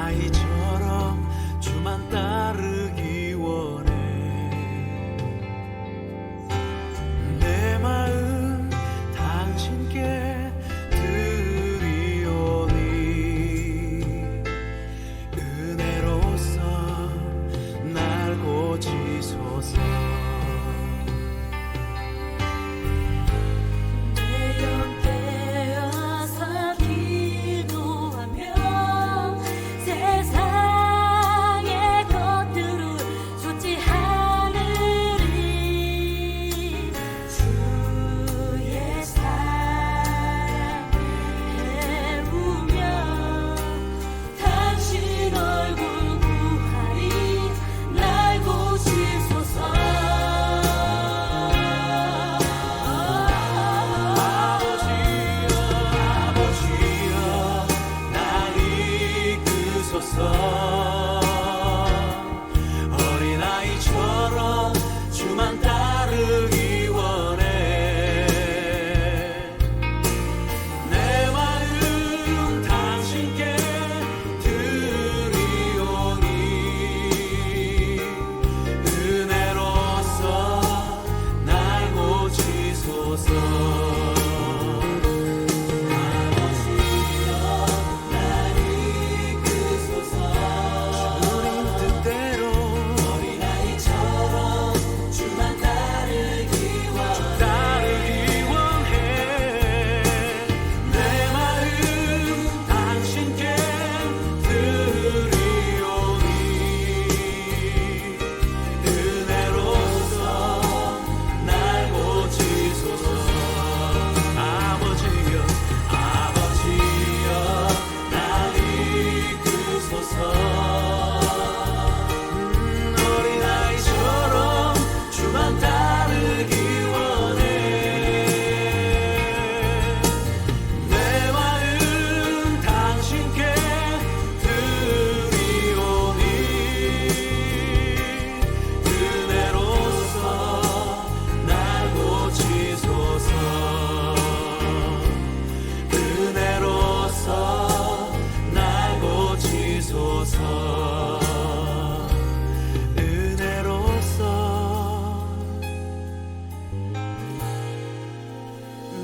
어린아이처럼 주만 따르기 원해. 내 마음 당신께 드리오니 은혜로서 날 고치소서. 어린아이처럼 주만 따르기 원해. 내 마음 당신께 드리오니 은혜로서 날 고치소서.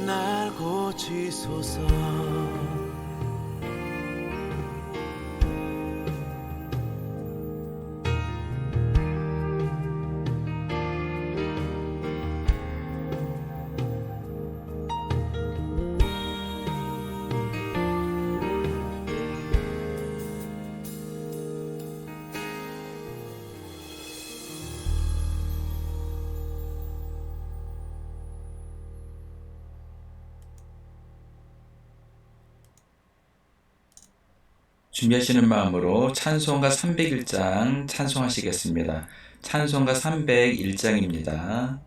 날 고치소서. 준비하시는 마음으로 찬송가 301장 찬송하시겠습니다. 찬송가 301장입니다.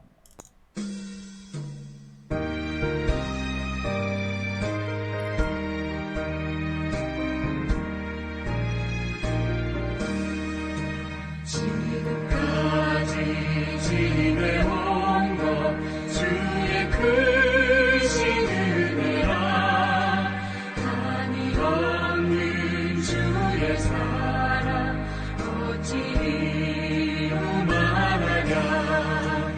지금까지 지내온 것 주의 크신 은혜라. 한이 없는 주의 사랑 어찌 이루 말하랴.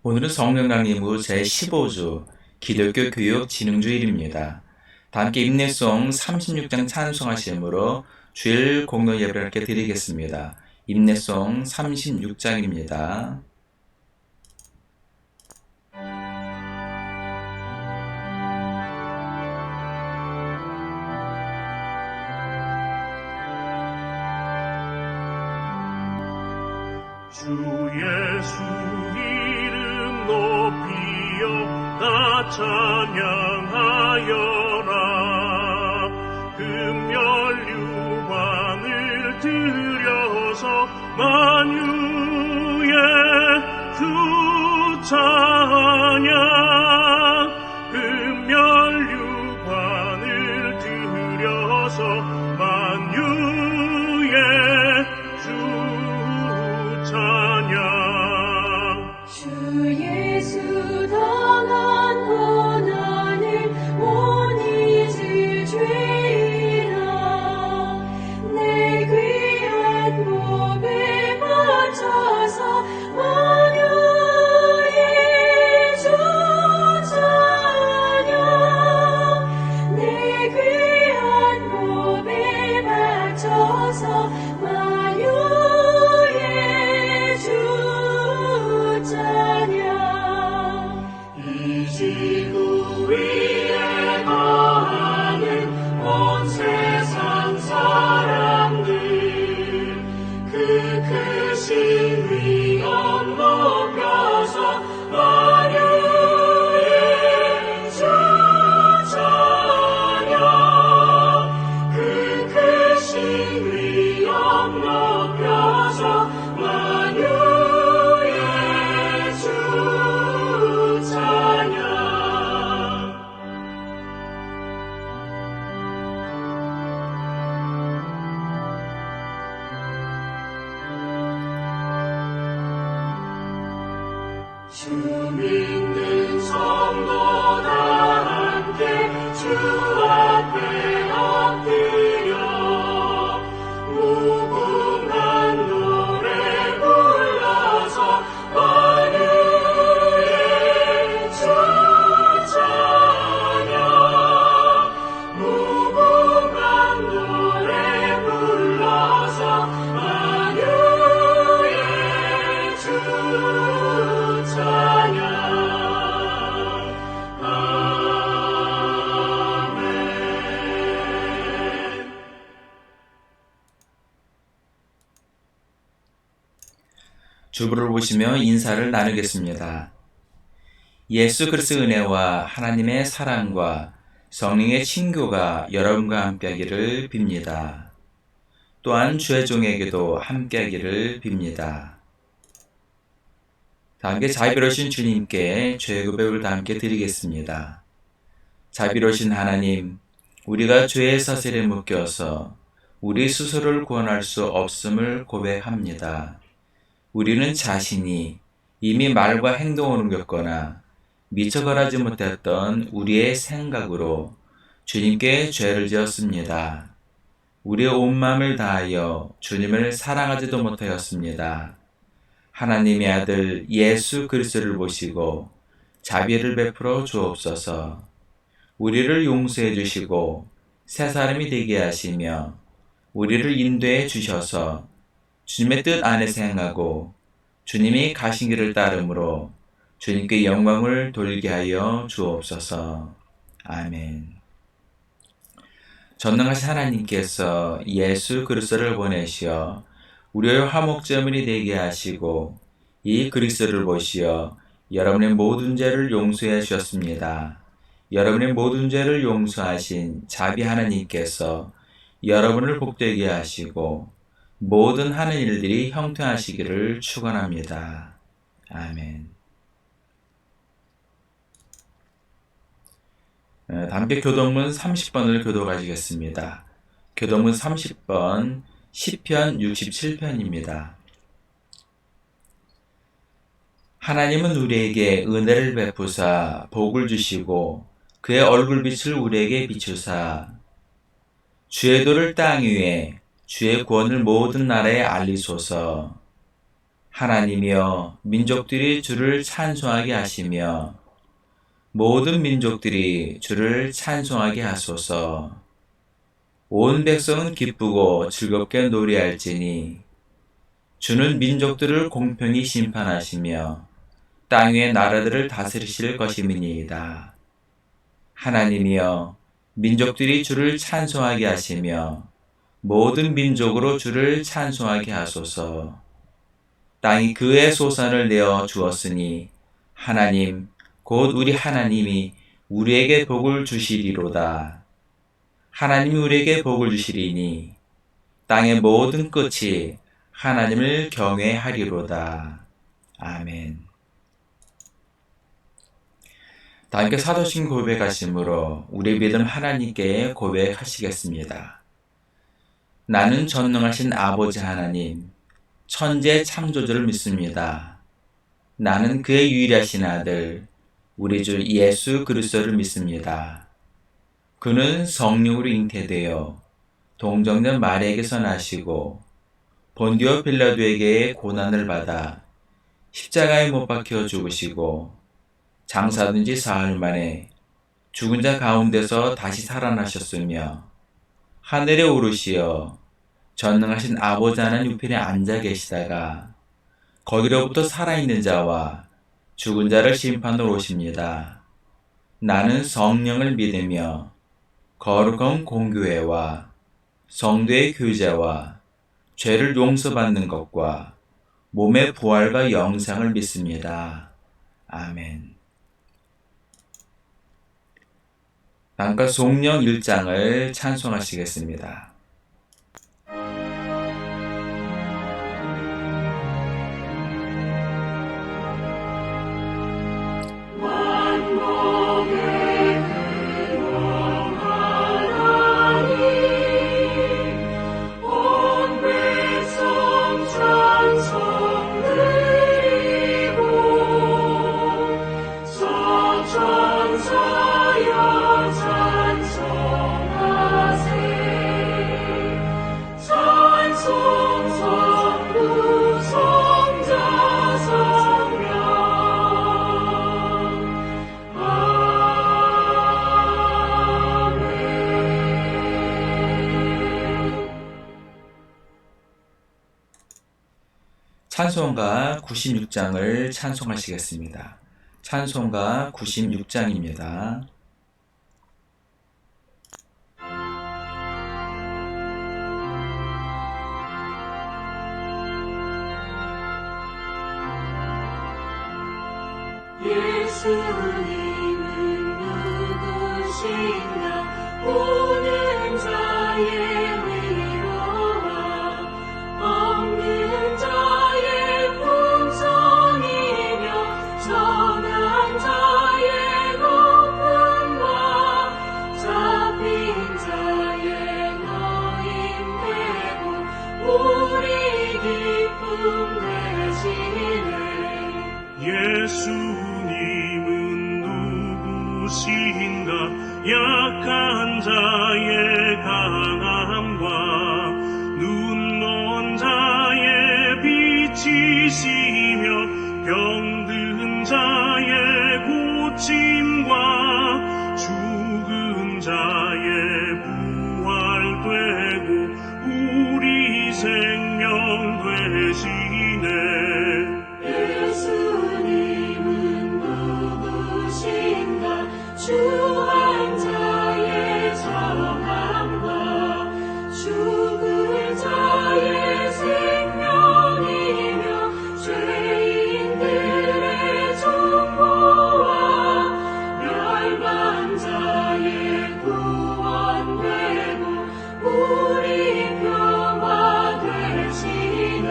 오늘은 성령 강림 후 제15주 기독교 교육 진흥주일입니다. 다 함께 임내송 36장 찬송하심으로 주일 공동 예배를 함께 드리겠습니다. 임내송 36장입니다. 주 예수 이름 높이여 다 찬양하여라. 금연류관을 들여서 만유의 주 찬양. 금연류관을 들여서 만유의 주 찬양. 주 예수 당한 고난을 못 잊을 죄인아 내 귀한 몸에 바쳐서 만유의 주 찬양 내 귀한 몸에 바쳐서 만유의 주 찬양 이 지구 위에 거하는 온 세상 사람들 그 크신 위엄 높여서 만유의 주 찬양. 그 크신 위엄 높여서 만유의 주 찬양. 주 믿는 성도 다 함께 주 앞에 엎드려 무궁한 노래 불러서 만유의 주 찬양. 무궁한 노래 불러서 만유의 주 찬양. 아멘. 주부를 보시며 인사를 나누겠습니다. 예수 그리스도의 은혜와 하나님의 사랑과 성령의 친교가 여러분과 함께하기를 빕니다. 또한 주의 종에게도 함께하기를 빕니다. 다 함께 자비로우신 주님께 죄의 고백을 다 함께 드리겠습니다. 자비로우신 하나님, 우리가 죄의 사슬에 묶여서 우리 스스로를 구원할 수 없음을 고백합니다. 우리는 자신이 이미 말과 행동을 옮겼거나 미처 걸하지 못했던 우리의 생각으로 주님께 죄를 지었습니다. 우리의 온 마음을 다하여 주님을 사랑하지도 못하였습니다. 하나님의 아들 예수 그리스도를 보시고 자비를 베풀어 주옵소서. 우리를 용서해 주시고 새 사람이 되게 하시며 우리를 인도해 주셔서 주님의 뜻 안에서 행하고 주님이 가신 길을 따름으로 주님께 영광을 돌리게 하여 주옵소서. 아멘. 전능하신 하나님께서 예수 그리스도를 보내시어 우리의 화목제물이 되게 하시고 이 그리스도를 보시어 여러분의 모든 죄를 용서해 주셨습니다. 여러분의 모든 죄를 용서하신 자비 하나님께서 여러분을 복되게 하시고 모든 하는 일들이 형통하시기를 축원합니다. 아멘. 함께 교동문 30번을 교독하시겠습니다. 교동문 30번 시편 67편입니다. 하나님은 우리에게 은혜를 베푸사 복을 주시고 그의 얼굴빛을 우리에게 비추사 주의 도를 땅 위에 주의 구원을 모든 나라에 알리소서. 하나님이여 민족들이 주를 찬송하게 하시며 모든 민족들이 주를 찬송하게 하소서. 온 백성은 기쁘고 즐겁게 노래할지니 주는 민족들을 공평히 심판하시며 땅 위의 나라들을 다스리실 것임이니이다. 하나님이여 민족들이 주를 찬송하게 하시며 모든 민족으로 주를 찬송하게 하소서. 땅이 그의 소산을 내어 주었으니 하나님 곧 우리 하나님이 우리에게 복을 주시리로다. 하나님이 우리에게 복을 주시리니 땅의 모든 끝이 하나님을 경외하리로다. 아멘. 다 함께 사도신 고백하심으로 우리 믿음 하나님께 고백하시겠습니다. 나는 전능하신 아버지 하나님, 천재 창조주를 믿습니다. 나는 그의 유일하신 아들, 우리 주 예수 그리스도를 믿습니다. 그는 성령으로 잉태되어 동정녀 마리아에게서 나시고 본디오 빌라도에게 고난을 받아 십자가에 못 박혀 죽으시고 장사된 지 사흘 만에 죽은 자 가운데서 다시 살아나셨으며 하늘에 오르시어 전능하신 아버지 하나님 우편에 앉아 계시다가 거기로부터 살아있는 자와 죽은 자를 심판으로 오십니다. 나는 성령을 믿으며 거룩한 공교회와 성도의 교제와 죄를 용서받는 것과 몸의 부활과 영생을 믿습니다. 아멘. 다음과 송령 1장을 찬송하시겠습니다. 찬송가 96장을 찬송하시겠습니다. 찬송가 96장입니다. 예수님은 누구신가 보는 자의 위로와 없는 자의 풍성이며 선한 자의 높음과 잡힌 자의 노임되고 우리 기쁨 되시네. 예수님은 누구신가 약한 자의 강함과 눈먼 자의 빛이시며 병든 자의 고침과 죽은 자의 부활되고 우리 생명 되시네. 예수님은 누구신가 주한 자의 정함과 죽은 자의 생명이며 죄인들의 정보와 멸망 자의 구원되고 우리 평화 되시네.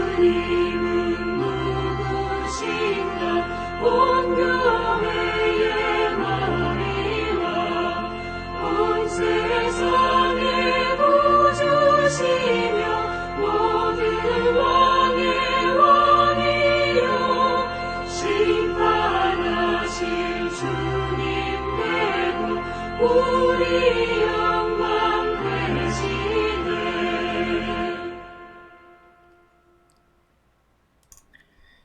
예수님은 누구신가 온 교회의 머리와 온 세상의 구주시며 모든 왕의 왕이요 심판하실 주님 되고 우리 영광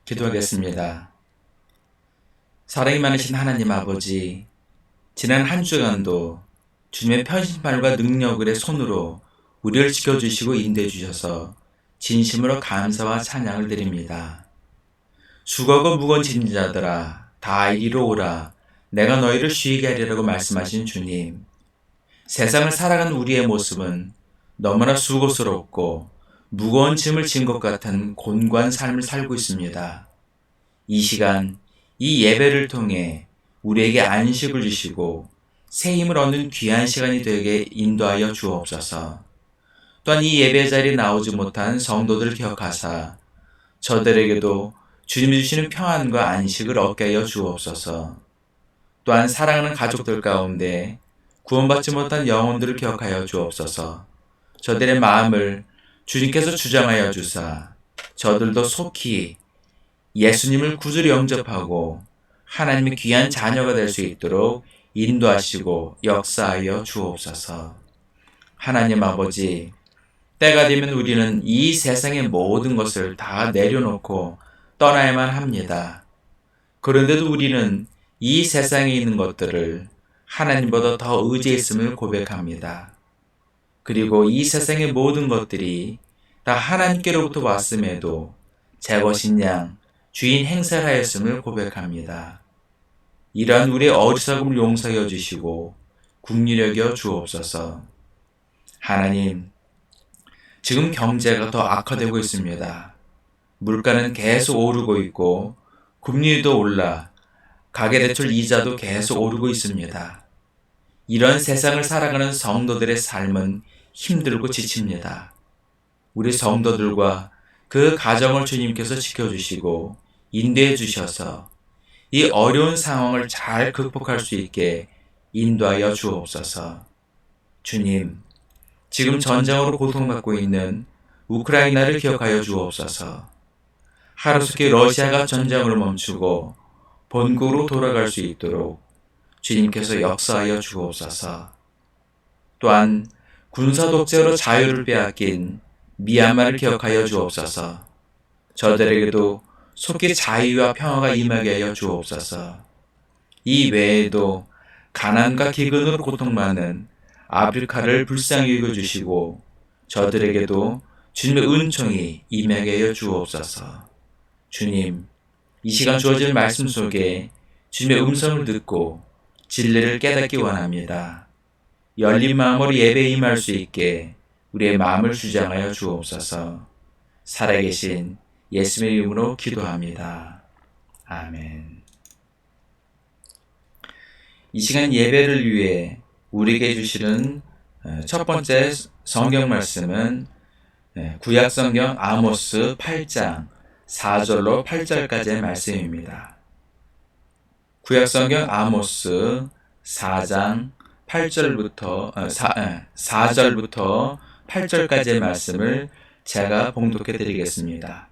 기도하겠습니다. 사랑이 많으신 하나님 아버지, 지난 한 주간도 주님의 편신발과 능력의 손으로 우리를 지켜주시고 인도해 주셔서 진심으로 감사와 찬양을 드립니다. 수고하고 무거운 짐진 자들아 다 이리로 오라, 내가 너희를 쉬게 하리라고 말씀하신 주님, 세상을 살아가는 우리의 모습은 너무나 수고스럽고 무거운 짐을 진 것 같은 곤고한 삶을 살고 있습니다. 이 시간, 이 예배를 통해 우리에게 안식을 주시고 새 힘을 얻는 귀한 시간이 되게 인도하여 주옵소서. 또한 이 예배 자리에 나오지 못한 성도들을 기억하사 저들에게도 주님이 주시는 평안과 안식을 얻게 하여 주옵소서. 또한 사랑하는 가족들 가운데 구원받지 못한 영혼들을 기억하여 주옵소서. 저들의 마음을 주님께서 주장하여 주사 저들도 속히 예수님을 구주로 영접하고 하나님의 귀한 자녀가 될 수 있도록 인도하시고 역사하여 주옵소서. 하나님 아버지, 때가 되면 우리는 이 세상의 모든 것을 다 내려놓고 떠나야만 합니다. 그런데도 우리는 이 세상에 있는 것들을 하나님보다 더 의지했음을 고백합니다. 그리고 이 세상의 모든 것들이 다 하나님께로부터 왔음에도 제 것인 양 주인 행세하였음을 고백합니다. 이러한 우리의 어리석음을 용서하여 주시고 긍휼히 여겨 주옵소서. 하나님, 지금 경제가 더 악화되고 있습니다. 물가는 계속 오르고 있고 금리도 올라 가계대출 이자도 계속 오르고 있습니다. 이런 세상을 살아가는 성도들의 삶은 힘들고 지칩니다. 우리 성도들과 그 가정을 주님께서 지켜주시고 인도해 주셔서 이 어려운 상황을 잘 극복할 수 있게 인도하여 주옵소서. 주님, 지금 전쟁으로 고통받고 있는 우크라이나를 기억하여 주옵소서. 하루속히 러시아가 전쟁을 멈추고 본국으로 돌아갈 수 있도록 주님께서 역사하여 주옵소서. 또한 군사 독재로 자유를 빼앗긴 미얀마를 기억하여 주옵소서. 저들에게도 속히 자유와 평화가 임하게 하여 주옵소서. 이 외에도 가난과 기근으로 고통받는 아프리카를 불쌍히 여겨주시고 저들에게도 주님의 은총이 임하게 하여 주옵소서. 주님, 이 시간 주어질 말씀 속에 주님의 음성을 듣고 진리를 깨닫기 원합니다. 열린 마음으로 예배에 임할 수 있게 우리의 마음을 주장하여 주옵소서. 살아계신 예수님의 이름으로 기도합니다. 아멘. 이 시간 예배를 위해 우리에게 주시는 첫 번째 성경 말씀은 구약 성경 아모스 8장 4절로 8절까지의 말씀입니다. 구약 성경 아모스 4장 8절부터 4절부터 8절까지의 말씀을 제가 봉독해 드리겠습니다.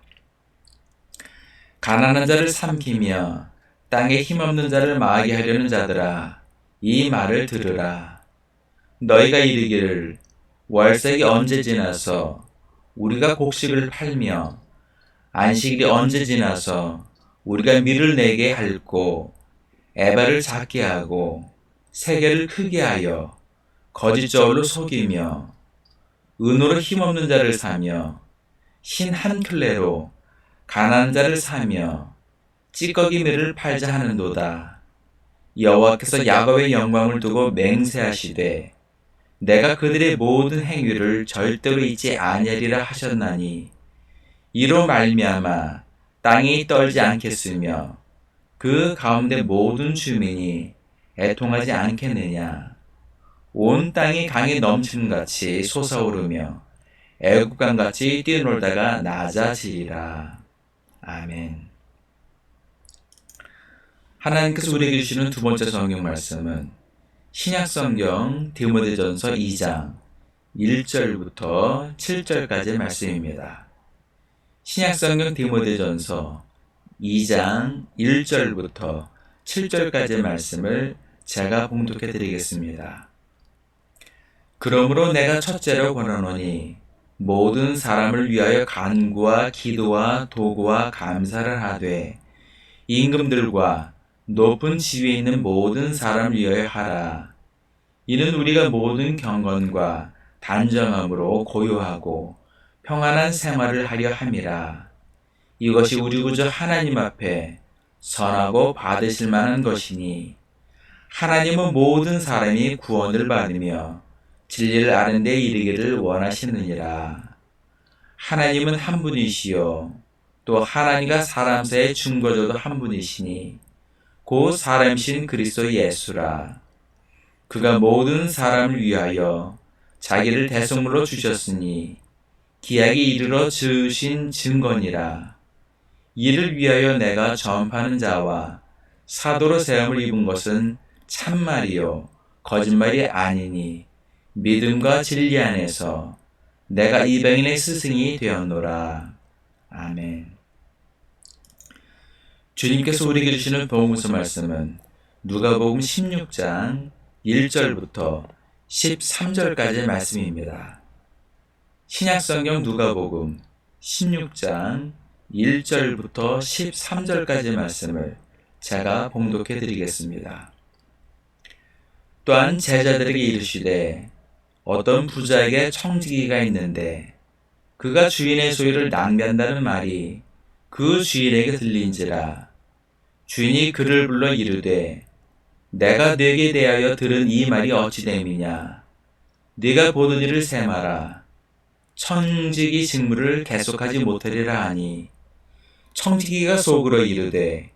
가난한 자를 삼키며 땅에 힘없는 자를 망하게 하려는 자들아, 이 말을 들으라. 너희가 이르기를 월색이 언제 지나서 우리가 곡식을 팔며 안식일이 언제 지나서 우리가 밀을 내게 할고 에바를 작게 하고 세계를 크게 하여 거짓 저울로 속이며 은으로 힘없는 자를 사며 흰 한 클레로 가난한 자를 사며 찌꺼기 밀을 팔자 하는도다. 여호와께서 야곱의 영광을 두고 맹세하시되 내가 그들의 모든 행위를 절대로 잊지 아니하리라 하셨나니 이로 말미암아 땅이 떨지 않겠으며 그 가운데 모든 주민이 애통하지 않겠느냐. 온 땅이 강에 넘침같이 솟아오르며 애국강같이 뛰어놀다가 낮아지리라. 아멘. 하나님께서 우리에게 주시는 두 번째 성경 말씀은 신약성경 디모데전서 2장 1절부터 7절까지의 말씀입니다. 신약성경 디모데전서 2장 1절부터 7절까지의 말씀을 제가 봉독해 드리겠습니다. 그러므로 내가 첫째로 권하노니 모든 사람을 위하여 간구와 기도와 도구와 감사를 하되 임금들과 높은 지위에 있는 모든 사람을 위하여 하라. 이는 우리가 모든 경건과 단정함으로 고요하고 평안한 생활을 하려 함이라. 이것이 우리 구주 하나님 앞에 선하고 받으실 만한 것이니 하나님은 모든 사람이 구원을 받으며 진리를 아는 데 이르기를 원하시느니라. 하나님은 한 분이시요 또 하나님과 사람 사이의 중보자도 한 분이시니 곧 사람이신 그리스도 예수라. 그가 모든 사람을 위하여 자기를 대속물로 주셨으니 기약이 이르러 지으신 증거니라. 이를 위하여 내가 전파하는 자와 사도로 세움을 입은 것은 참말이요 거짓말이 아니니 믿음과 진리 안에서 내가 이방인의 스승이 되었노라. 아멘. 주님께서 우리에게 주시는 복음서 말씀은 누가복음 16장 1절부터 13절까지의 말씀입니다. 신약성경 누가복음 16장 1절부터 13절까지의 말씀을 제가 봉독해 드리겠습니다. 또한 제자들에게 이르시되 어떤 부자에게 청지기가 있는데 그가 주인의 소유를 낭비한다는 말이 그 주인에게 들린지라. 주인이 그를 불러 이르되 내가 네게 대하여 들은 이 말이 어찌 됨이냐. 네가 보던 일을 세마라. 청지기 직무를 계속하지 못하리라 하니 청지기가 속으로 이르되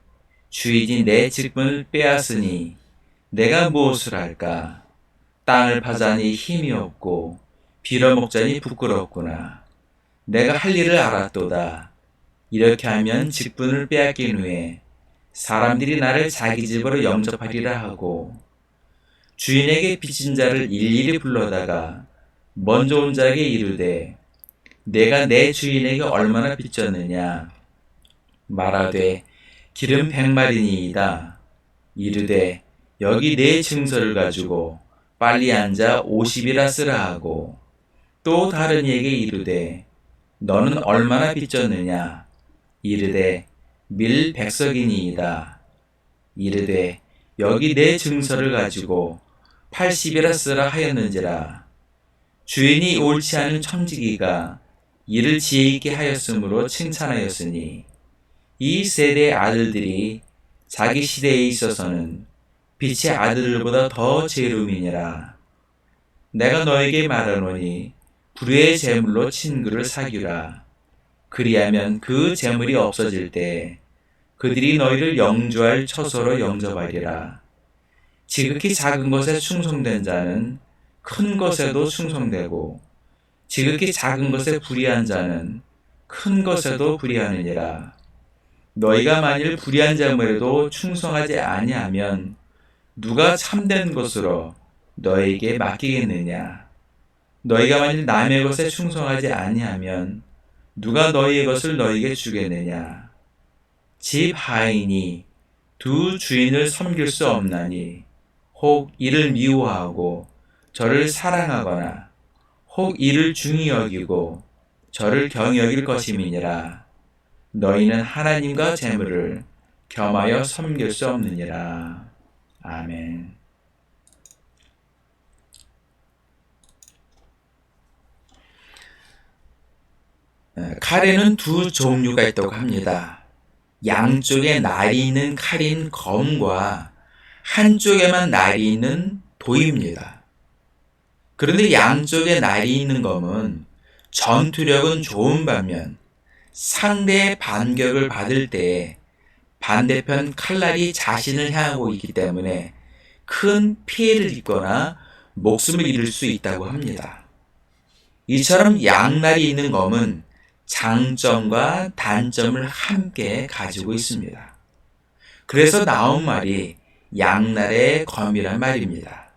주인이 내 직분을 빼앗으니 내가 무엇을 할까. 땅을 파자니 힘이 없고 빌어먹자니 부끄럽구나. 내가 할 일을 알았도다. 이렇게 하면 직분을 빼앗긴 후에 사람들이 나를 자기 집으로 영접하리라 하고 주인에게 빚진 자를 일일이 불러다가 먼저 온 자에게 이르되 내가 내 주인에게 얼마나 빚졌느냐. 말하되 기름 100마리니이다. 이르되 여기 내 증서를 가지고 빨리 앉아 50이라 쓰라 하고 또 다른 이에게 이르되 너는 얼마나 빚졌느냐. 이르되 밀 100석이니이다. 이르되 여기 내 증서를 가지고 80이라 쓰라 하였는지라. 주인이 옳지 않은 청지기가 이를 지혜 있게 하였으므로 칭찬하였으니 이 세대의 아들들이 자기 시대에 있어서는 빛의 아들들보다 더 지혜로움이니라. 내가 너에게 말하노니 불의의 재물로 친구를 사귀라. 그리하면 그 재물이 없어질 때 그들이 너희를 영주할 처소로 영접하리라. 지극히 작은 것에 충성된 자는 큰 것에도 충성되고 지극히 작은 것에 불의한 자는 큰 것에도 불의하느니라. 너희가 만일 불의한 재물에도 충성하지 아니하면 누가 참된 것으로 너희에게 맡기겠느냐. 너희가 만일 남의 것에 충성하지 아니하면 누가 너희의 것을 너희에게 주겠느냐. 집 하인이 두 주인을 섬길 수 없나니 혹 이를 미워하고 저를 사랑하거나 혹 이를 중히 여기고 저를 경히 여길 것임이니라. 너희는 하나님과 재물을 겸하여 섬길 수 없느니라. 아멘. 칼에는 두 종류가 있다고 합니다. 양쪽에 날이 있는 칼인 검과 한쪽에만 날이 있는 도입니다. 그런데 양쪽에 날이 있는 검은 전투력은 좋은 반면 상대의 반격을 받을 때 반대편 칼날이 자신을 향하고 있기 때문에 큰 피해를 입거나 목숨을 잃을 수 있다고 합니다. 이처럼 양날이 있는 검은 장점과 단점을 함께 가지고 있습니다. 그래서 나온 말이 양날의 검이란 말입니다.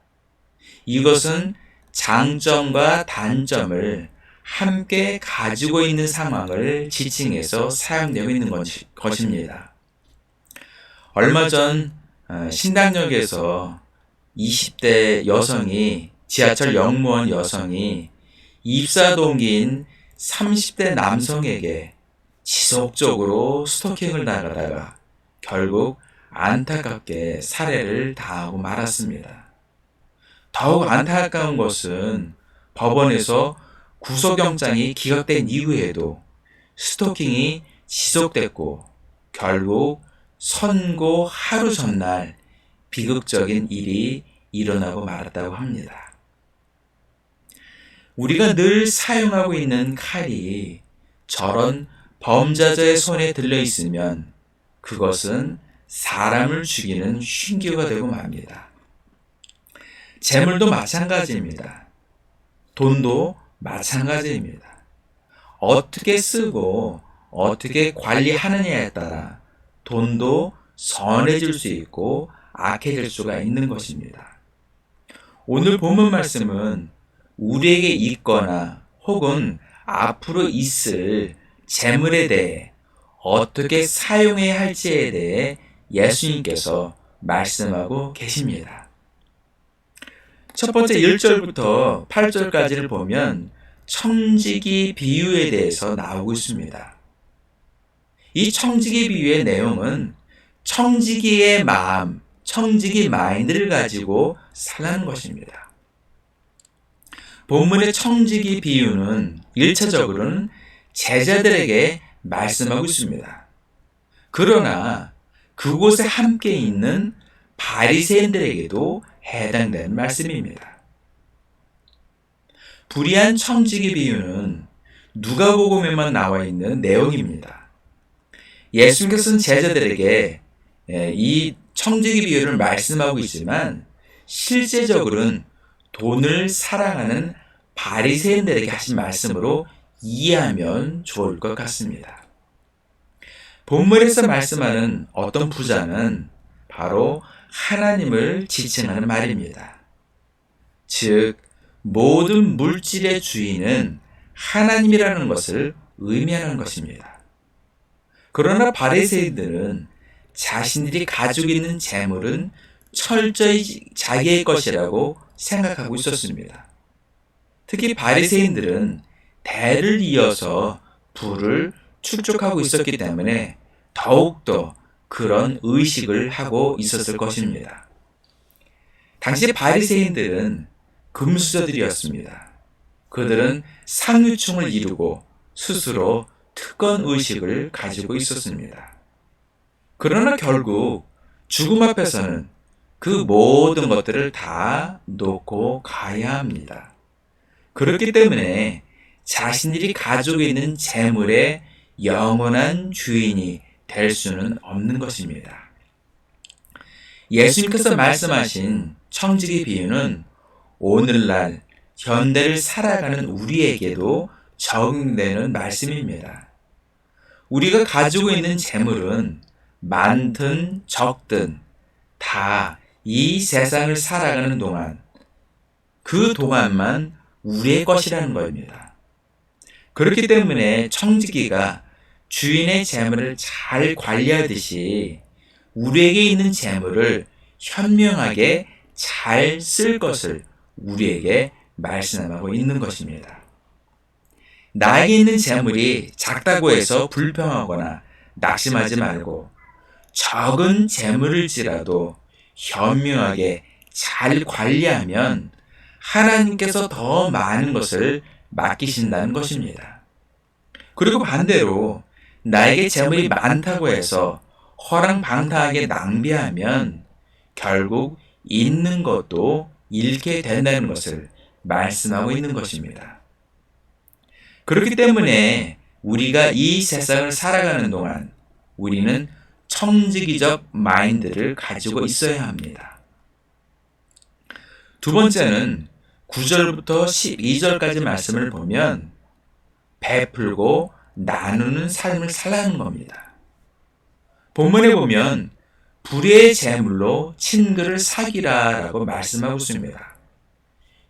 이것은 장점과 단점을 함께 가지고 있는 상황을 지칭해서 사용되고 있는 것입니다. 얼마 전 신당역에서 20대 여성이 지하철 역무원 여성이 입사 동기인 30대 남성에게 지속적으로 스토킹을 당하다가 결국 안타깝게 살해를 당하고 말았습니다. 더욱 안타까운 것은 법원에서 구속영장이 기각된 이후에도 스토킹이 지속됐고 결국 선고 하루 전날 비극적인 일이 일어나고 말았다고 합니다. 우리가 늘 사용하고 있는 칼이 저런 범죄자의 손에 들려 있으면 그것은 사람을 죽이는 흉기가 되고 맙니다. 재물도 마찬가지입니다. 돈도 마찬가지입니다. 어떻게 쓰고 어떻게 관리하느냐에 따라 돈도 선해질 수 있고 악해질 수가 있는 것입니다. 오늘 본문 말씀은 우리에게 있거나 혹은 앞으로 있을 재물에 대해 어떻게 사용해야 할지에 대해 예수님께서 말씀하고 계십니다. 첫 번째 1절부터 8절까지를 보면 청지기 비유에 대해서 나오고 있습니다. 이 청지기 비유의 내용은 청지기의 마음, 청지기 마인드를 가지고 살라는 것입니다. 본문의 청지기 비유는 1차적으로는 제자들에게 말씀하고 있습니다. 그러나 그곳에 함께 있는 바리새인들에게도 해당되는 말씀입니다. 불의한 청지기 비유는 누가복음에만 나와 있는 내용입니다. 예수님께서는 제자들에게 이 청지기 비유를 말씀하고 있지만 실제적으로는 돈을 사랑하는 바리새인들에게 하신 말씀으로 이해하면 좋을 것 같습니다. 본문에서 말씀하는 어떤 부자는 바로 하나님을 지칭하는 말입니다. 즉 모든 물질의 주인은 하나님이라는 것을 의미하는 것입니다. 그러나 바리새인들은 자신들이 가지고 있는 재물은 철저히 자기의 것이라고 생각하고 있었습니다. 특히 바리새인들은 대를 이어서 부를 축적하고 있었기 때문에 더욱더 그런 의식을 하고 있었을 것입니다. 당시 바리새인들은 금수저들이었습니다. 그들은 상류층을 이루고 스스로 특권 의식을 가지고 있었습니다. 그러나 결국 죽음 앞에서는 그 모든 것들을 다 놓고 가야 합니다. 그렇기 때문에 자신들이 가지고 있는 재물의 영원한 주인이 될 수는 없는 것입니다. 예수님께서 말씀하신 청지기 비유는 오늘날 현대를 살아가는 우리에게도 적용되는 말씀입니다. 우리가 가지고 있는 재물은 많든 적든 다 이 세상을 살아가는 동안 그 동안만 우리의 것이라는 겁니다. 그렇기 때문에 청지기가 주인의 재물을 잘 관리하듯이 우리에게 있는 재물을 현명하게 잘 쓸 것을 우리에게 말씀하고 있는 것입니다. 나에게 있는 재물이 작다고 해서 불평하거나 낙심하지 말고 적은 재물일지라도 현명하게 잘 관리하면 하나님께서 더 많은 것을 맡기신다는 것입니다. 그리고 반대로 나에게 재물이 많다고 해서 허랑방탕하게 낭비하면 결국 있는 것도 잃게 된다는 것을 말씀하고 있는 것입니다. 그렇기 때문에 우리가 이 세상을 살아가는 동안 우리는 청지기적 마인드를 가지고 있어야 합니다. 두 번째는 9절부터 12절까지 말씀을 보면 베풀고 나누는 삶을 살라는 겁니다. 본문에 보면 불의의 재물로 친구를 사귀라 라고 말씀하고 있습니다.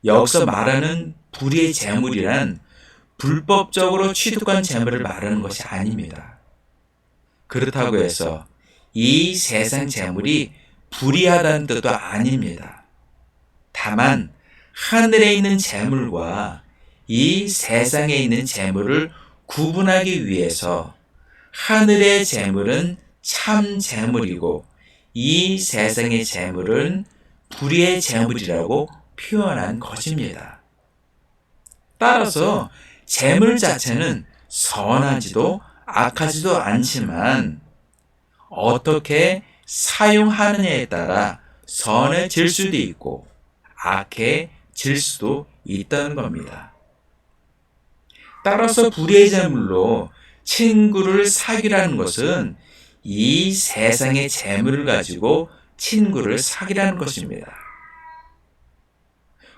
여기서 말하는 불의의 재물이란 불법적으로 취득한 재물을 말하는 것이 아닙니다. 그렇다고 해서 이 세상 재물이 불의하다는 뜻도 아닙니다. 다만 하늘에 있는 재물과 이 세상에 있는 재물을 구분하기 위해서 하늘의 재물은 참 재물이고 이 세상의 재물은 불의의 재물이라고 표현한 것입니다. 따라서 재물 자체는 선하지도 악하지도 않지만 어떻게 사용하느냐에 따라 선해질 수도 있고 악해질 수도 있다는 겁니다. 따라서 불의의 재물로 친구를 사귀라는 것은 이 세상의 재물을 가지고 친구를 사귀라는 것입니다.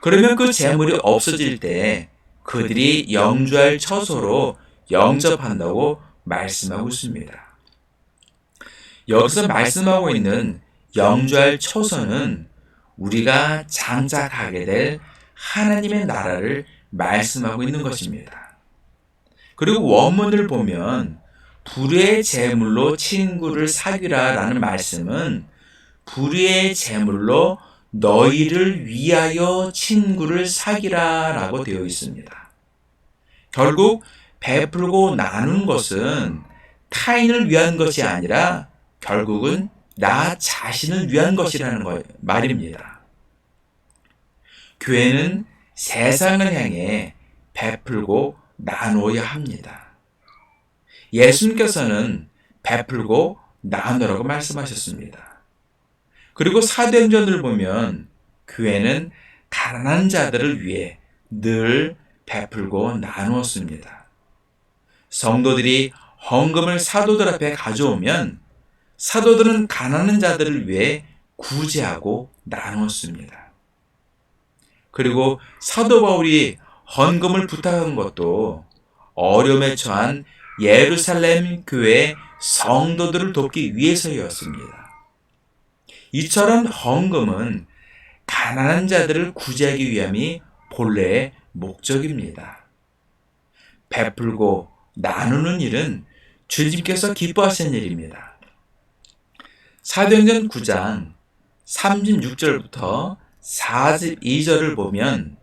그러면 그 재물이 없어질 때 그들이 영주할 처소로 영접한다고 말씀하고 있습니다. 여기서 말씀하고 있는 영주할 처소는 우리가 장착하게 될 하나님의 나라를 말씀하고 있는 것입니다. 그리고 원문을 보면 불의의 재물로 친구를 사귀라 라는 말씀은 불의의 재물로 너희를 위하여 친구를 사귀라 라고 되어 있습니다. 결국 베풀고 나누는 것은 타인을 위한 것이 아니라 결국은 나 자신을 위한 것이라는 말입니다. 교회는 세상을 향해 베풀고 나누어야 합니다. 예수님께서는 베풀고 나누라고 말씀하셨습니다. 그리고 사도행전을 보면 교회는 가난한 자들을 위해 늘 베풀고 나누었습니다. 성도들이 헌금을 사도들 앞에 가져오면 사도들은 가난한 자들을 위해 구제하고 나누었습니다. 그리고 사도 바울이 헌금을 부탁한 것도 어려움에 처한 예루살렘 교회 성도들을 돕기 위해서였습니다. 이처럼 헌금은 가난한 자들을 구제하기 위함이 본래의 목적입니다. 베풀고 나누는 일은 주님께서 기뻐하시는 일입니다. 사도행전 9장 36절부터 42절을 보면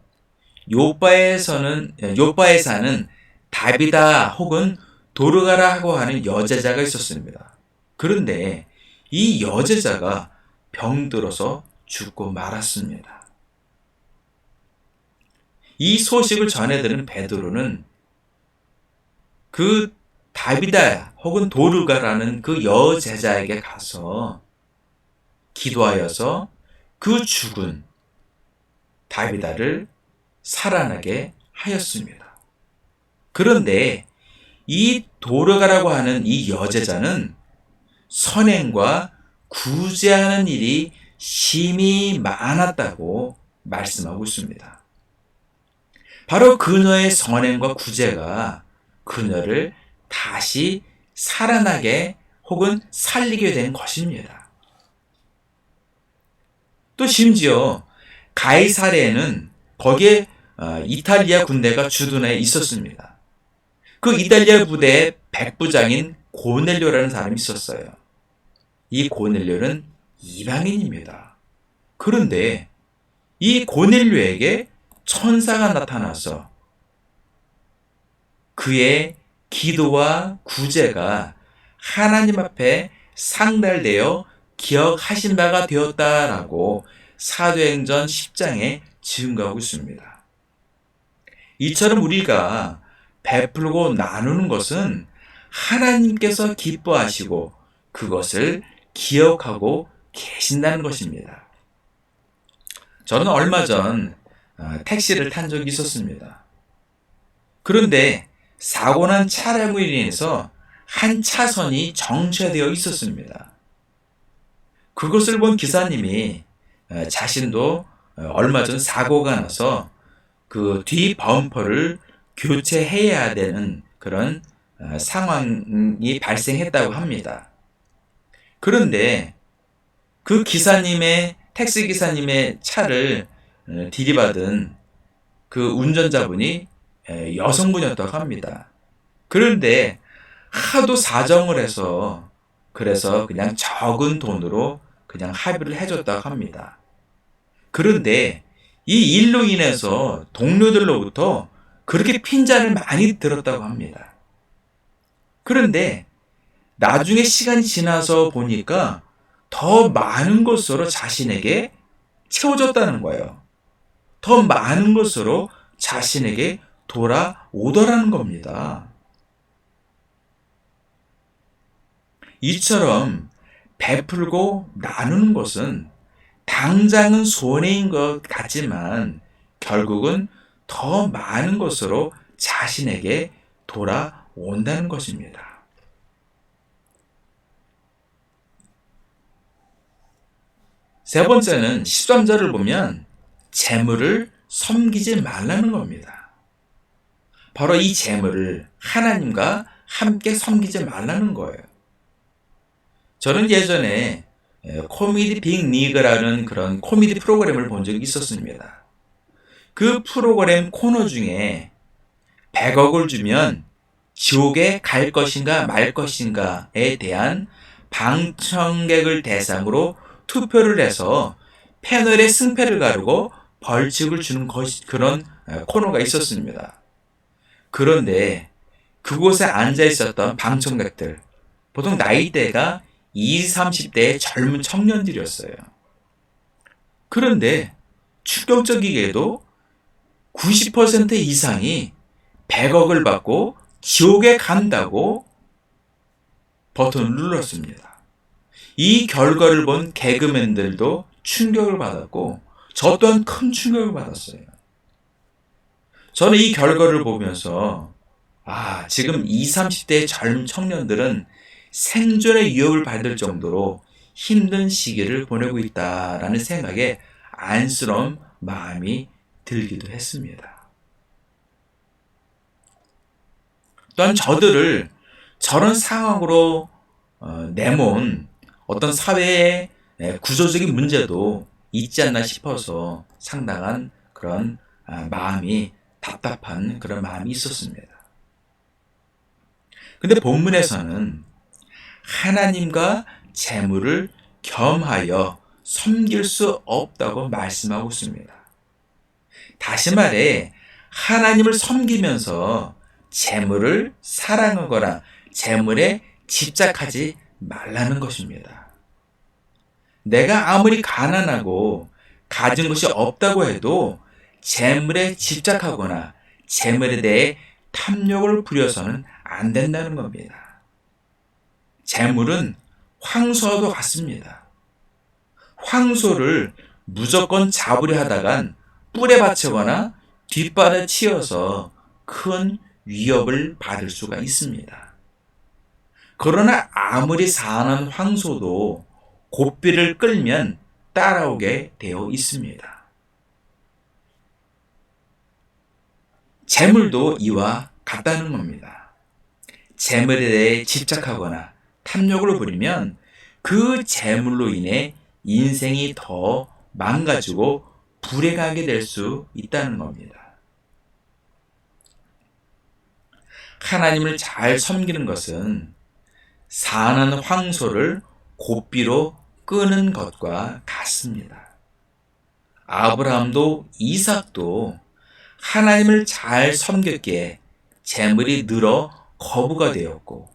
요바에 사는 다비다 혹은 도르가라고 하는 여제자가 있었습니다. 그런데 이 여제자가 병들어서 죽고 말았습니다. 이 소식을 전해들은 베드로는 그 다비다 혹은 도르가라는 그 여제자에게 가서 기도하여서 그 죽은 다비다를 살아나게 하였습니다. 그런데 이 도르가라고 하는 이 여제자는 선행과 구제하는 일이 심히 많았다고 말씀하고 있습니다. 바로 그녀의 선행과 구제가 그녀를 다시 살아나게 혹은 살리게 된 것입니다. 또 심지어 가이사랴에는 거기에 이탈리아 군대가 주둔해 있었습니다. 그 이탈리아 부대의 백부장인 고넬료라는 사람이 있었어요. 이 고넬료는 이방인입니다. 그런데 이 고넬료에게 천사가 나타나서 그의 기도와 구제가 하나님 앞에 상달되어 기억하신 바가 되었다라고 사도행전 10장에 증거하고 있습니다. 이처럼 우리가 베풀고 나누는 것은 하나님께서 기뻐하시고 그것을 기억하고 계신다는 것입니다. 저는 얼마 전 택시를 탄 적이 있었습니다. 그런데 사고 난 차량으로 인해서 한 차선이 정체되어 있었습니다. 그것을 본 기사님이 자신도 얼마 전 사고가 나서 그 뒤 범퍼를 교체해야 되는 그런 상황이 발생했다고 합니다. 그런데 그 택시 기사님의 차를 들이받은 그 운전자분이 여성분이었다고 합니다. 그런데 하도 사정을 해서 그래서 그냥 적은 돈으로 그냥 합의를 해줬다고 합니다. 그런데 이 일로 인해서 동료들로부터 그렇게 핀잔을 많이 들었다고 합니다. 그런데 나중에 시간이 지나서 보니까 더 많은 것으로 자신에게 채워졌다는 거예요. 더 많은 것으로 자신에게 돌아오더라는 겁니다. 이처럼 베풀고 나누는 것은 당장은 손해인 것 같지만 결국은 더 많은 것으로 자신에게 돌아온다는 것입니다. 세 번째는 13절을 보면 재물을 섬기지 말라는 겁니다. 바로 이 재물을 하나님과 함께 섬기지 말라는 거예요. 저는 예전에 코미디 빅 리그라는 그런 코미디 프로그램을 본 적이 있었습니다. 그 프로그램 코너 중에 100억을 주면 지옥에 갈 것인가 말 것인가에 대한 방청객을 대상으로 투표를 해서 패널의 승패를 가르고 벌칙을 주는 그런 코너가 있었습니다. 그런데 그곳에 앉아 있었던 방청객들, 보통 나이대가 20, 30대의 젊은 청년들이었어요. 그런데 충격적이게도 90% 이상이 100억을 받고 지옥에 간다고 버튼을 눌렀습니다. 이 결과를 본 개그맨들도 충격을 받았고 저 또한 큰 충격을 받았어요. 저는 이 결과를 보면서 지금 20, 30대의 젊은 청년들은 생존의 위협을 받을 정도로 힘든 시기를 보내고 있다라는 생각에 안쓰러운 마음이 들기도 했습니다. 또한 저들을 저런 상황으로 내몬 어떤 사회의 구조적인 문제도 있지 않나 싶어서 상당한 그런 마음이 답답한 그런 마음이 있었습니다. 근데 본문에서는 하나님과 재물을 겸하여 섬길 수 없다고 말씀하고 있습니다. 다시 말해 하나님을 섬기면서 재물을 사랑하거나 재물에 집착하지 말라는 것입니다. 내가 아무리 가난하고 가진 것이 없다고 해도 재물에 집착하거나 재물에 대해 탐욕을 부려서는 안 된다는 겁니다. 재물은 황소와도 같습니다. 황소를 무조건 잡으려 하다간 뿔에 받치거나 뒷발에 치여서 큰 위협을 받을 수가 있습니다. 그러나 아무리 사나운 황소도 고삐를 끌면 따라오게 되어 있습니다. 재물도 이와 같다는 겁니다. 재물에 대해 집착하거나 탐욕을 부리면 그 재물로 인해 인생이 더 망가지고 불행하게 될 수 있다는 겁니다. 하나님을 잘 섬기는 것은 사나운 황소를 고삐로 끄는 것과 같습니다. 아브라함도 이삭도 하나님을 잘 섬겼기에 재물이 늘어 거부가 되었고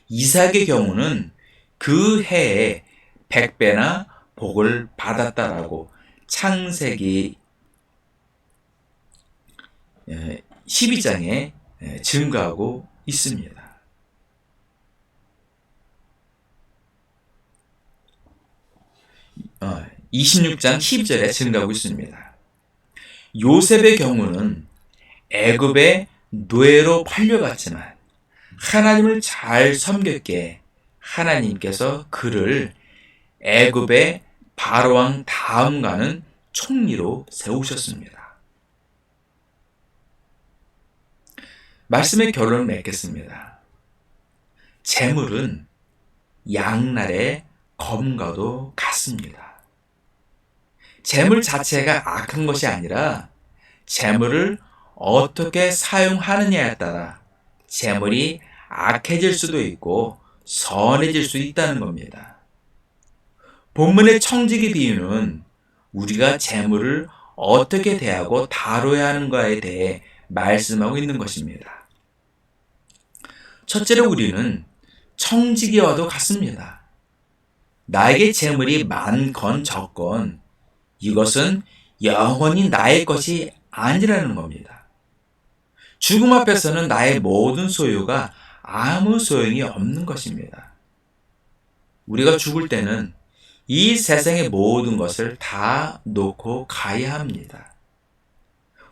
이삭의 경우는 그 해에 100배나 복을 받았다라고 창세기 12장에 증거하고 있습니다. 26장 12절에 증거하고 있습니다. 요셉의 경우는 애굽의 노예로 팔려갔지만 하나님을 잘 섬겼기에 하나님께서 그를 애굽의 바로왕 다음가는 총리로 세우셨습니다. 말씀의 결론을 맺겠습니다. 재물은 양날의 검과도 같습니다. 재물 자체가 악한 것이 아니라 재물을 어떻게 사용하느냐에 따라 재물이 악해질 수도 있고 선해질 수 있다는 겁니다. 본문의 청지기 비유는 우리가 재물을 어떻게 대하고 다뤄야 하는가에 대해 말씀하고 있는 것입니다. 첫째로 우리는 청지기와도 같습니다. 나에게 재물이 많건 적건 이것은 영원히 나의 것이 아니라는 겁니다. 죽음 앞에서는 나의 모든 소유가 아무 소용이 없는 것입니다. 우리가 죽을 때는 이 세상의 모든 것을 다 놓고 가야 합니다.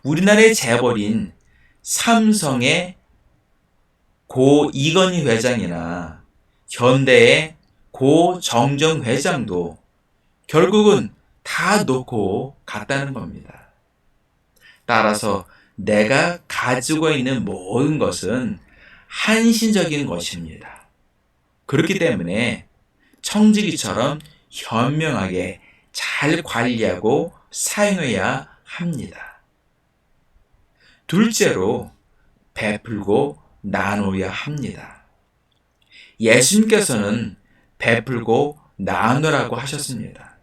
우리나라의 재벌인 삼성의 고 이건희 회장이나 현대의 고 정정 회장도 결국은 다 놓고 갔다는 겁니다. 따라서 내가 가지고 있는 모든 것은 한신적인 것입니다. 그렇기 때문에 청지기처럼 현명하게 잘 관리하고 사용해야 합니다. 둘째로 베풀고 나눠야 합니다. 예수님께서는 베풀고 나누라고 하셨습니다.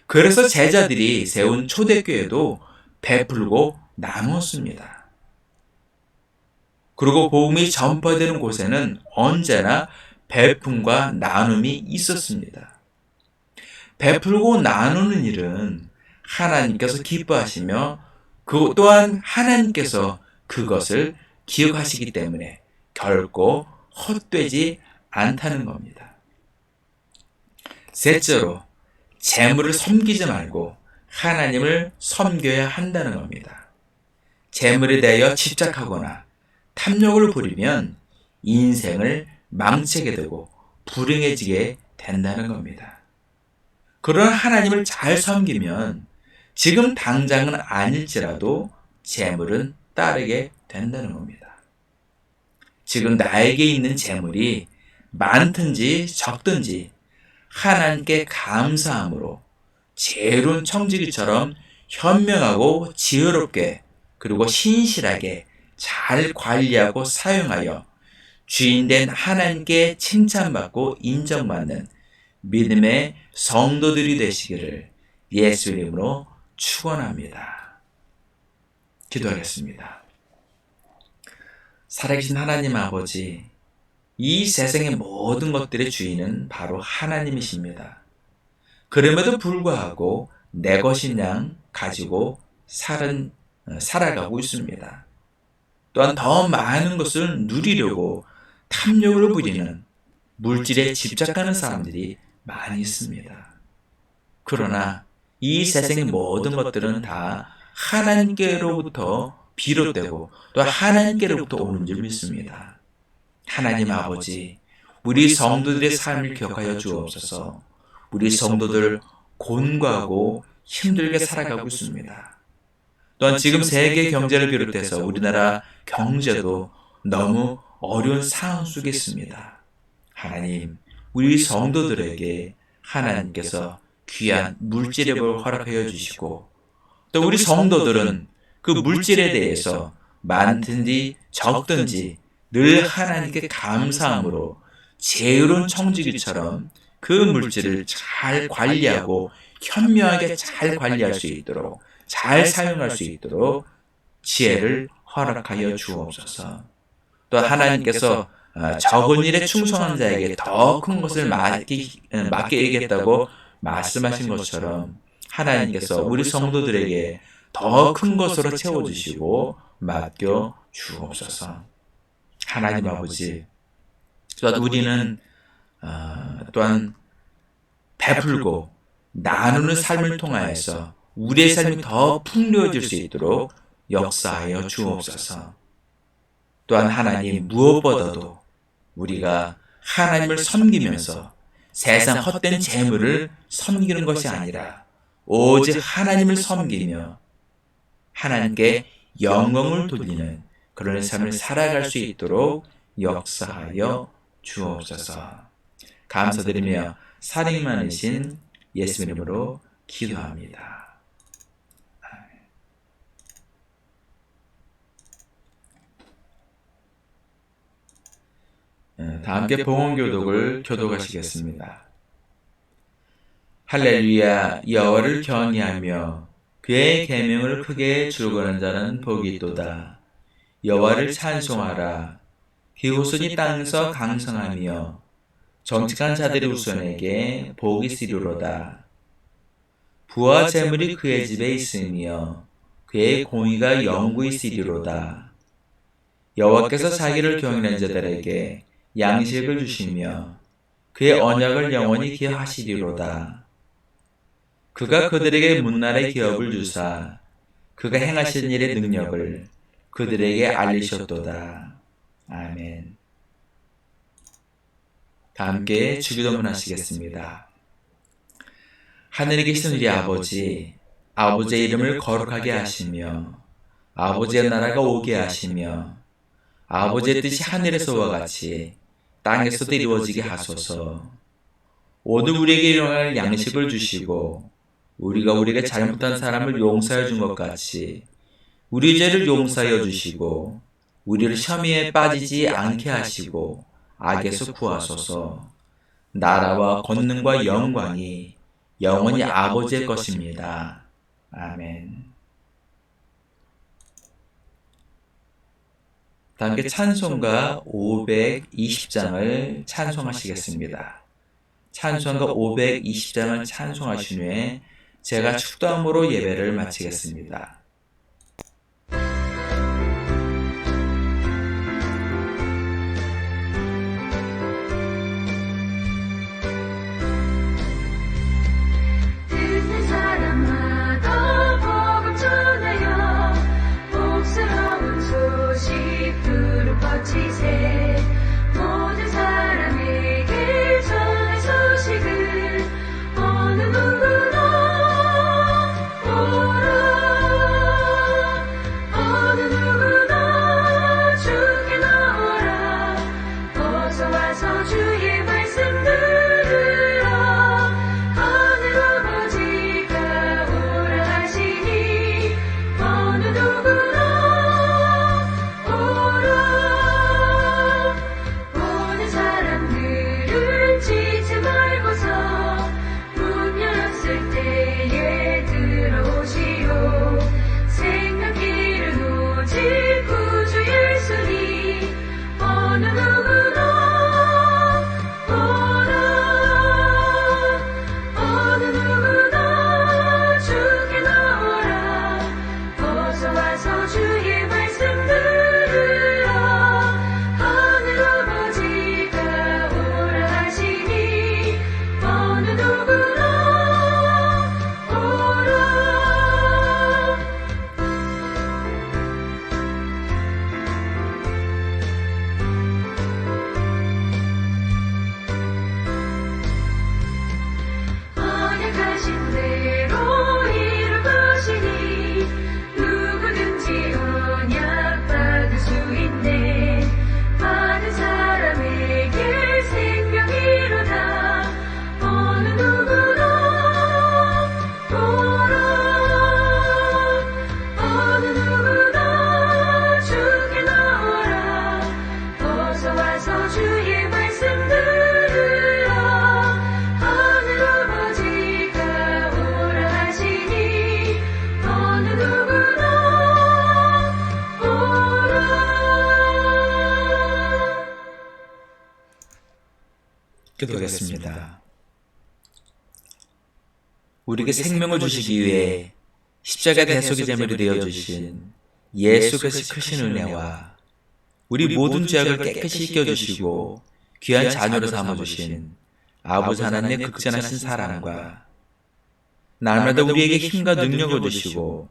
그래서 제자들이 세운 초대교회도 베풀고 나누었습니다. 그리고 복음이 전파되는 곳에는 언제나 베품과 나눔이 있었습니다. 베풀고 나누는 일은 하나님께서 기뻐하시며 그 또한 하나님께서 그것을 기억하시기 때문에 결코 헛되지 않다는 겁니다. 셋째로 재물을 섬기지 말고 하나님을 섬겨야 한다는 겁니다. 재물에 대하여 집착하거나 탐욕을 부리면 인생을 망치게 되고 불행해지게 된다는 겁니다. 그러나 하나님을 잘 섬기면 지금 당장은 아닐지라도 재물은 따르게 된다는 겁니다. 지금 나에게 있는 재물이 많든지 적든지 하나님께 감사함으로 지혜로운 청지기처럼 현명하고 지혜롭게 그리고 신실하게 잘 관리하고 사용하여 주인된 하나님께 칭찬받고 인정받는 믿음의 성도들이 되시기를 예수 이름으로 축원합니다. 기도하겠습니다. 살아계신 하나님 아버지, 이 세상의 모든 것들의 주인은 바로 하나님이십니다. 그럼에도 불구하고 내 것인 양 가지고 살아가고 있습니다. 또한 더 많은 것을 누리려고 탐욕을 부리는 물질에 집착하는 사람들이 많이 있습니다. 그러나 이 세상의 모든 것들은 다 하나님께로부터 비롯되고 또 하나님께로부터 오는 줄 믿습니다. 하나님 아버지, 우리 성도들의 삶을 기억하여 주옵소서. 우리 성도들 곤고하고 힘들게 살아가고 있습니다. 또한 지금 세계 경제를 비롯해서 우리나라 경제도 너무 어려운 상황 속에 있습니다. 하나님, 우리 성도들에게 하나님께서 귀한 물질력을 허락하여 주시고 또 우리 성도들은 그 물질에 대해서 많든지 적든지 늘 하나님께 감사함으로 지혜로운 청지기처럼 그 물질을 잘 관리하고 현명하게 잘 관리할 수 있도록 잘 사용할 수 있도록 지혜를 허락하여 주옵소서. 또 하나님께서 적은 일에 충성한 자에게 더 큰 것을 맡기겠다고 말씀하신 것처럼 하나님께서 우리 성도들에게 더 큰 것으로 채워주시고 맡겨 주옵소서. 하나님 아버지, 또한 우리는 또한 베풀고 나누는 삶을 통하여서 우리의 삶이 더 풍요해질 수 있도록 역사하여 주옵소서. 또한 하나님, 무엇보다도 우리가 하나님을 섬기면서 세상 헛된 재물을 섬기는 것이 아니라 오직 하나님을 섬기며 하나님께 영광을 돌리는 그런 삶을 살아갈 수 있도록 역사하여 주옵소서. 감사드리며 사랑 많으신 예수 이름으로 기도합니다. 다 함께 봉헌교독을 교독하시겠습니다. 할렐루야. 여호와를 경외하며 그의 계명을 크게 즐거워하는 자는 복이 있도다. 여호와를 찬송하라. 그 후손이 땅에서 강성하며 정직한 자들의 후손에게 복이 있으리로다. 부와 재물이 그의 집에 있으며 그의 공의가 영구히 있으리로다. 여호와께서 자기를 경외하는 자들에게 양식을 주시며 그의 언약을 영원히 기억하시리로다. 그가 그들에게 문날의 기업을 주사 그가 행하신 일의 능력을 그들에게 알리셨도다. 아멘. 다 함께 주기도문 하시겠습니다. 하늘에 계신 우리 아버지, 아버지의 이름을 거룩하게 하시며 아버지의 나라가 오게 하시며 아버지의 뜻이 하늘에서와 같이 땅에서도 이루어지게 하소서. 오늘 우리에게 일용할 양식을 주시고 우리가 우리에게 잘못한 사람을 용서해 준 것 같이 우리 죄를 용서하여 주시고 우리를 시험에 빠지지 않게 하시고 악에서 구하소서. 나라와 권능과 영광이 영원히 아버지의 것입니다. 아멘. 함께 찬송가 520장을 찬송하시겠습니다. 찬송가 520장을 찬송하신 후에 제가 축도함으로 예배를 마치겠습니다. 듣는 사람마다 복음 전하여 복스러운 소식 두루 퍼지세. 모든 사람에게 전할 소식을 어느 누구나 오라. 어느 누구나 주께 나오라. 어서 와서 주의 말씀 들으라. 하늘 아버지가 오라 하시니 어느 누구나 오라. 모든 사람들은 지체 말고서 문 열었을 때에 들어오시오. 생명길은 오직 구주 예수니 어느 누구나 오라. 어느 누구나 주께 나오라. 어서 와서 주의 말씀 들으라. 하늘 아버지가 오라 하시니 어느 누구나 오라. 언약하신 대로 이룰 것이니 누구든지 언약 받을 수 있네. 받은 사람에게 생명이로다. 어느 누구나 오라. 어느 누구나 주께 나오라. 어서 와서 주의 말씀 들으라. 하늘 아버지가 오라 하시니 어느 누구나 오라. 기도하겠습니다. 우리에게 생명을 주시기 위해 십자가 대속의 제물이 되어주신 예수 그리스도의 크신 은혜와 우리 모든 죄악을 깨끗이 씻겨주시고 귀한 자녀로 삼아주신 아버지 하나님의 극진하신 사랑과 날마다 우리에게 힘과 능력을 주시고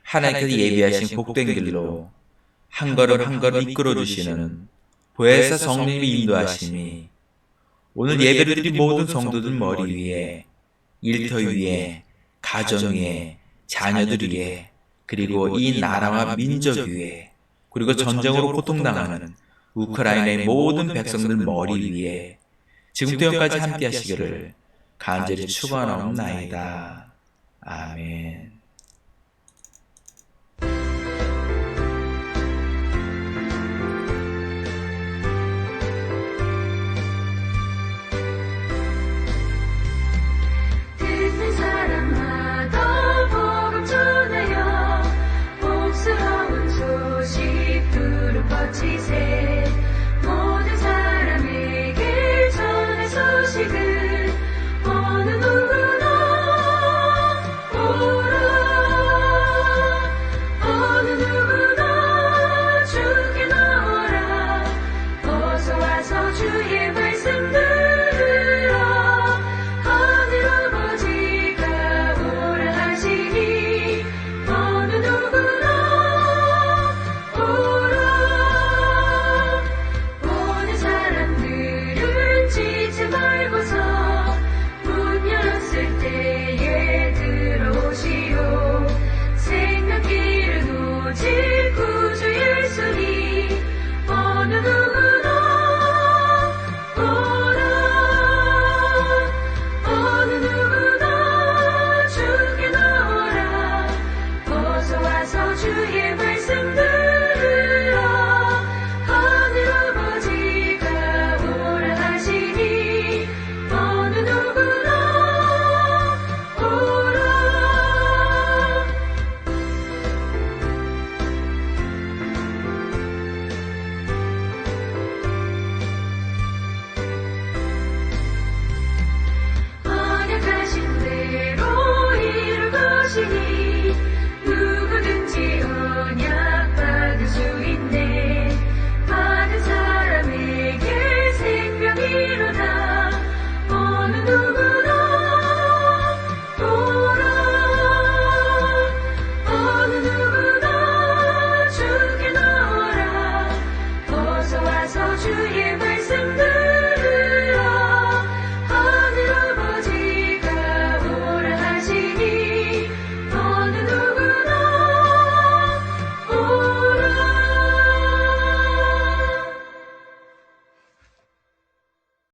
하나님께서 예비하신 복된 길로 한 걸음 한 걸음 이끌어주시는 보혜사 성령님의 인도하심이 오늘 예배를 드린 모든 성도들 머리 위에, 일터 위에, 가정 위에, 자녀들 위에, 그리고 이 나라와 민족 위에, 그리고 전쟁으로 고통당하는 우크라이나의 모든 백성들 머리 위에 지금부터 영까지 함께 하시기를 간절히 축원하옵나이다. 아멘.